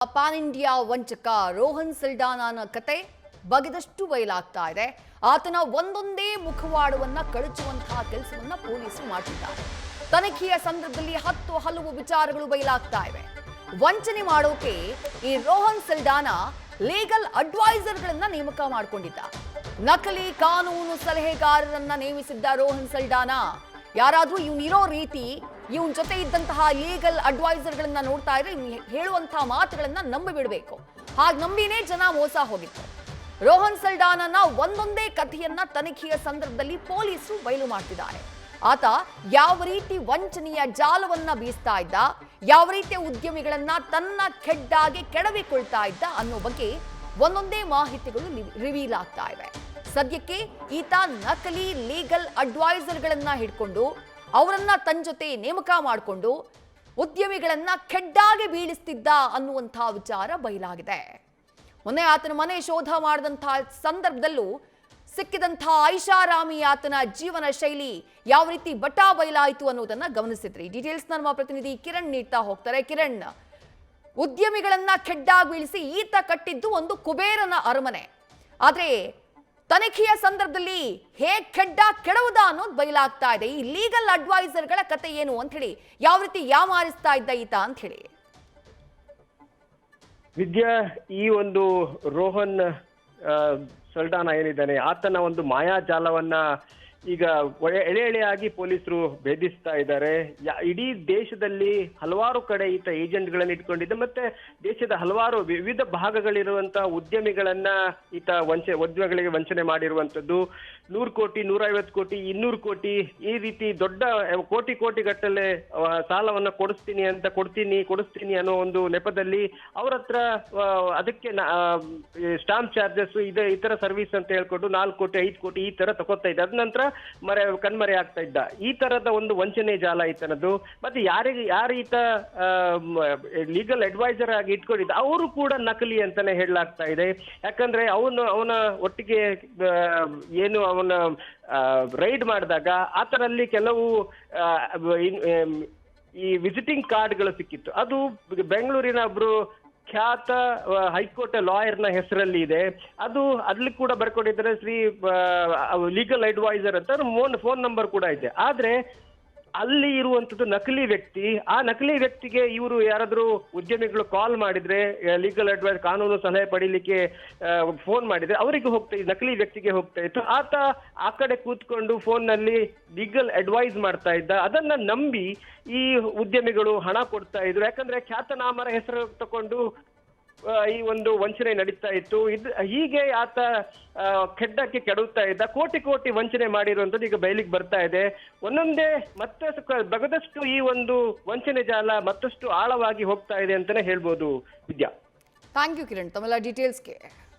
PAN India ವಂಚಕ Rohan ಸಿಲ್ಡಾನಾನ ಕತೆ ಬಗೆದಷ್ಟು ಬಯಲಾಗ್ತಾ ಇದೆ. ಆತನ ಒಂದೊಂದೇ ಮುಖವಾಡವನ್ನ ಕಳಚುವಂತಹ ಕೆಲಸವನ್ನ ಪೊಲೀಸರು ಮಾಡ್ತಿದ್ದಾರೆ. ತನಿಖೆಯ ಸಂದರ್ಭದಲ್ಲಿ ಹಲವು ವಿಚಾರಗಳು ಬಯಲಾಗ್ತಾ ಇವೆ. ವಂಚನೆ ಮಾಡೋಕೆ ಈ ರೋಹನ್ ಸಿಲ್ಡಾನಾ ಲೀಗಲ್ ಅಡ್ವೈಸರ್ಗಳನ್ನ ನೇಮಕ ಮಾಡಿಕೊಂಡಿದ್ದ. ನಕಲಿ ಕಾನೂನು ಸಲಹೆಗಾರರನ್ನ ನೇಮಿಸಿದ್ದ ರೋಹನ್ ಸಿಲ್ಡಾನಾ ಯಾರಾದ್ರೂ ಇವನಿರೋ ರೀತಿ ಇವನ್ ಜೊತೆ ಇದ್ದಂತಹ ಲೀಗಲ್ ಅಡ್ವೈಸರ್ಗಳನ್ನ ನೋಡ್ತಾ ಇದ್ರೆ ಹೇಳುವಂತಹ ಮಾತುಗಳನ್ನ ನಂಬಿ ಬಿಡಬೇಕು. ಹಾಗೆ ನಂಬಿನೇ ಜನ ಮೋಸ ಹೋಗಿತ್ತು. ರೋಹನ್ ಸಿಲ್ಡಾನನ ಒಂದೊಂದೇ ಕಥೆಯನ್ನ ತನಿಖೆಯ ಸಂದರ್ಭದಲ್ಲಿ ಪೊಲೀಸರು ಬಯಲು ಮಾಡ್ತಿದ್ದಾರೆ. ಆತ ಯಾವ ರೀತಿ ವಂಚನೆಯ ಜಾಲವನ್ನ ಬೀಸ್ತಾ ಇದ್ದ, ಯಾವ ರೀತಿಯ ಉದ್ಯಮಿಗಳನ್ನ ತನ್ನ ಖೆಡ್ಡಾಗಿ ಕೆಡವಿಕೊಳ್ತಾ ಇದ್ದ ಅನ್ನೋ ಬಗ್ಗೆ ಒಂದೊಂದೇ ಮಾಹಿತಿಗಳು ರಿವೀಲ್ ಆಗ್ತಾ ಇವೆ. ಸದ್ಯಕ್ಕೆ ಈತ ನಕಲಿ ಲೀಗಲ್ ಅಡ್ವೈಸರ್ಗಳನ್ನ ಹಿಡ್ಕೊಂಡು ಅವರನ್ನ ತನ್ನ ಜೊತೆ ನೇಮಕ ಮಾಡಿಕೊಂಡು ಉದ್ಯಮಿಗಳನ್ನ ಖೆಡ್ಡಾಗಿ ಬೀಳಿಸ್ತಿದ್ದ ಅನ್ನುವಂತಹ ವಿಚಾರ ಬಯಲಾಗಿದೆ. ಮೊನ್ನೆ ಆತನ ಮನೆ ಶೋಧ ಮಾಡಿದಂತಹ ಸಂದರ್ಭದಲ್ಲೂ ಸಿಕ್ಕಿದಂತಹ ಐಷಾರಾಮಿ ಆತನ ಜೀವನ ಶೈಲಿ ಯಾವ ರೀತಿ ಬಟಾ ಬಯಲಾಯಿತು ಅನ್ನೋದನ್ನ ಗಮನಿಸಿದ್ರಿ. ಡೀಟೇಲ್ಸ್ ನಮ್ಮ ಪ್ರತಿನಿಧಿ ಕಿರಣ್ ನೀಡ್ತಾ ಹೋಗ್ತಾರೆ. ಕಿರಣ್, ಉದ್ಯಮಿಗಳನ್ನ ಖೆಡ್ಡಾಗಿ ಬೀಳಿಸಿ ಈತ ಕಟ್ಟಿದ್ದು ಒಂದು ಕುಬೇರನ ಅರಮನೆ. ಆದ್ರೆ ತನಿಖೆಯ ಸಂದರ್ಭದಲ್ಲಿ ಹೇಗೆ ಖೆಡ್ಡ ಕೆಡವುದ ಅನ್ನೋದು ಬಯಲಾಗ್ತಾ ಇದೆ. ಈ ಲೀಗಲ್ ಅಡ್ವೈಸರ್ಗಳ ಕತೆ ಏನು ಅಂತ ಹೇಳಿ, ಯಾವ ರೀತಿ ಯಾಮಾರಿಸ್ತಾ ಇದ್ದ ಈತ ಅಂತ ಹೇಳಿ. ವಿದ್ಯಾ, ಈ ಒಂದು ರೋಹನ್ ಸಲ್ಡಾನಾ ಏನಿದ್ದಾನೆ ಆತನ ಒಂದು ಮಾಯಾಜಾಲವನ್ನ ಈಗ ಎಳೆಯಾಗಿ ಪೊಲೀಸರು ಭೇದಿಸ್ತಾ ಇದ್ದಾರೆ. ಇಡೀ ದೇಶದಲ್ಲಿ ಹಲವಾರು ಕಡೆ ಈತ ಏಜೆಂಟ್ಗಳನ್ನ ಇಟ್ಕೊಂಡಿದ್ದ, ಮತ್ತೆ ದೇಶದ ಹಲವಾರು ವಿವಿಧ ಭಾಗಗಳಿರುವಂತಹ ಉದ್ಯಮಿಗಳನ್ನ ಈತ ಉದ್ಯಮಿಗಳಿಗೆ ವಂಚನೆ ಮಾಡಿರುವಂತದ್ದು. 100 ಕೋಟಿ, 150 ಕೋಟಿ, 200 ಕೋಟಿ ಈ ರೀತಿ ದೊಡ್ಡ ಕೋಟಿ ಗಟ್ಟಲೆ ಸಾಲವನ್ನ ಕೊಡಿಸ್ತೀನಿ ಅನ್ನೋ ಒಂದು ನೆಪದಲ್ಲಿ ಅವ್ರ ಹತ್ರ ಅದಕ್ಕೆ ಸ್ಟಾಂಪ್ ಚಾರ್ಜಸ್ ಇತರ ಸರ್ವಿಸ್ ಅಂತ ಹೇಳ್ಕೊಂಡು 4 ಕೋಟಿ 5 ಕೋಟಿ ಈ ತರ ತಗೋತಾ ಇದ್ದ. ಅದ ನಂತರ ಕಣ್ಮರೆ ಆಗ್ತಾ ಇದ್ದ. ಈ ತರದ ಒಂದು ವಂಚನೆ ಜಾಲ ಈತನದ್ದು. ಮತ್ತೆ ಯಾರು ಈತ ಲೀಗಲ್ ಅಡ್ವೈಸರ್ ಆಗಿ ಇಟ್ಕೊಂಡಿದ್ದ ಅವರು ಕೂಡ ನಕಲಿ ಅಂತಾನೆ ಹೇಳಲಾಗ್ತಾ ಇದೆ. ಯಾಕಂದ್ರೆ ಅವನ ಒಟ್ಟಿಗೆ ಏನು ಅವನ ರೈಡ್ ಮಾಡಿದಾಗ ಆತನಲ್ಲಿ ಕೆಲವು ಈ ವಿಸಿಟಿಂಗ್ ಕಾರ್ಡ್ಗಳು ಸಿಕ್ಕಿತ್ತು. ಅದು ಬೆಂಗಳೂರಿನ ಒಬ್ರು ಖ್ಯಾತ ಹೈಕೋರ್ಟ್ ಲಾಯರ್ನ ಹೆಸರಲ್ಲಿ ಇದೆ. ಅಲ್ಲಿ ಕೂಡ ಬರ್ಕೊಂಡಿದ್ದಾರೆ ಶ್ರೀ ಲೀಗಲ್ ಅಡ್ವೈಸರ್ ಅಂತ ಫೋನ್ ನಂಬರ್ ಕೂಡ ಇದೆ. ಆದ್ರೆ ಅಲ್ಲಿ ಇರುವಂತದ್ದು ನಕಲಿ ವ್ಯಕ್ತಿ. ಆ ನಕಲಿ ವ್ಯಕ್ತಿಗೆ ಇವರು ಯಾರಾದ್ರೂ ಉದ್ಯಮಿಗಳು ಕಾಲ್ ಮಾಡಿದ್ರೆ, ಲೀಗಲ್ ಅಡ್ವೈಸ್ ಕಾನೂನು ಸಲಹೆ ಪಡೀಲಿಕ್ಕೆ ಫೋನ್ ಮಾಡಿದ್ರೆ ಅವರಿಗೆ ನಕಲಿ ವ್ಯಕ್ತಿಗೆ ಹೋಗ್ತಾ ಇತ್ತು. ಆತ ಆ ಕಡೆ ಕೂತ್ಕೊಂಡು ಫೋನ್ ನಲ್ಲಿ ಲೀಗಲ್ ಅಡ್ವೈಸ್ ಮಾಡ್ತಾ ಇದ್ದ. ಅದನ್ನ ನಂಬಿ ಈ ಉದ್ಯಮಿಗಳು ಹಣ ಕೊಡ್ತಾ ಇದ್ರು. ಯಾಕಂದ್ರೆ ಖ್ಯಾತನಾಮರ ಹೆಸರು ತಕೊಂಡು ಈ ಒಂದು ವಂಚನೆ ನಡೀತಾ ಇತ್ತು. ಹೀಗೆ ಆತ ಖೆಡ್ಡಕ್ಕೆ ಕೆಡುತ್ತಾ ಇದ್ದ. ಕೋಟಿ ವಂಚನೆ ಮಾಡಿರುವಂತದ್ದು ಈಗ ಬಯಲಿಗೆ ಬರ್ತಾ ಇದೆ. ಒಂದೊಂದೇ ಮತ್ತೆ ಬಗದಷ್ಟು ಈ ಒಂದು ವಂಚನೆ ಜಾಲ ಮತ್ತಷ್ಟು ಆಳವಾಗಿ ಹೋಗ್ತಾ ಇದೆ ಅಂತಾನೆ ಹೇಳ್ಬೋದು ವಿದ್ಯಾ. ಥ್ಯಾಂಕ್ ಯು ಕಿರಣ್, ತಮ್ಮೆಲ್ಲ ಡೀಟೇಲ್ಸ್ಗೆ.